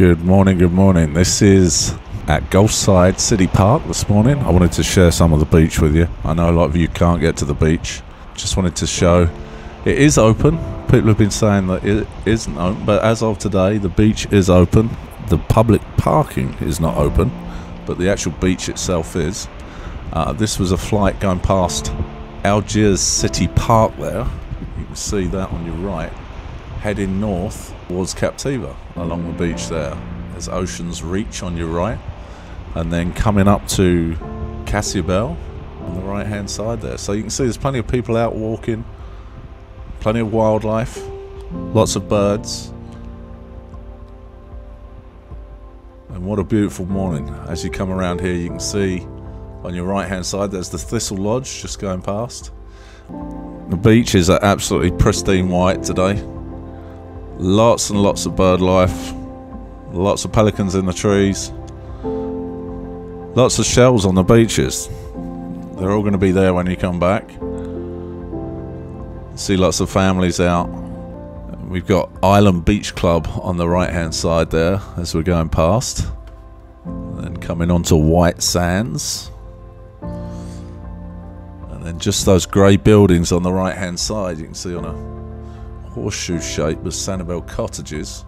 Good morning, good morning. This is at Algiers City Park this morning. I wanted to share some of the beach with you. I know a lot of you can't get to the beach. Just wanted to show it is open. People have been saying that it isn't open, but as of today, the beach is open. The public parking is not open, but the actual beach itself is. This was a flight going past Algiers City Park there. You can see that on your right, heading north towards Captiva along the beach there. There's Ocean's Reach on your right, and then coming up to Casa Ybel on the right hand side there. So you can see there's plenty of people out walking, plenty of wildlife, lots of birds, and what a beautiful morning. As you come around here, you can see on your right hand side there's the Thistle Lodge just going past. The beach is absolutely pristine white today. Lots and lots of bird life, lots of pelicans in the trees, lots of shells on the beaches. They're all going to be there when you come back. See lots of families out. We've got Island Beach Club on the right hand side there as we're going past, and then coming onto white sands, and then just those grey buildings on the right hand side you can see on a horseshoe shape with Sanibel Cottages,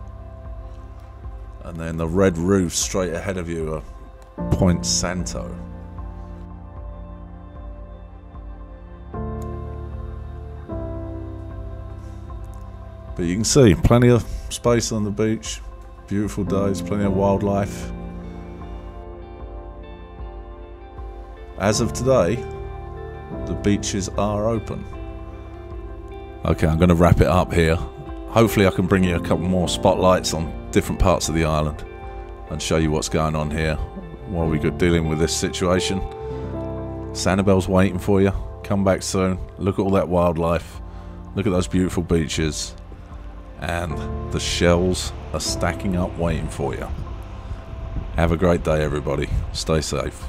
and then the red roofs straight ahead of you are Point Santo. But you can see plenty of space on the beach, beautiful days, plenty of wildlife. As of today, the beaches are open. Okay, I'm going to wrap it up here. Hopefully I can bring you a couple more spotlights on different parts of the island and show you what's going on here while we're dealing with this situation. Sanibel's waiting for you. Come back soon. Look at all that wildlife. Look at those beautiful beaches. And the shells are stacking up waiting for you. Have a great day, everybody. Stay safe.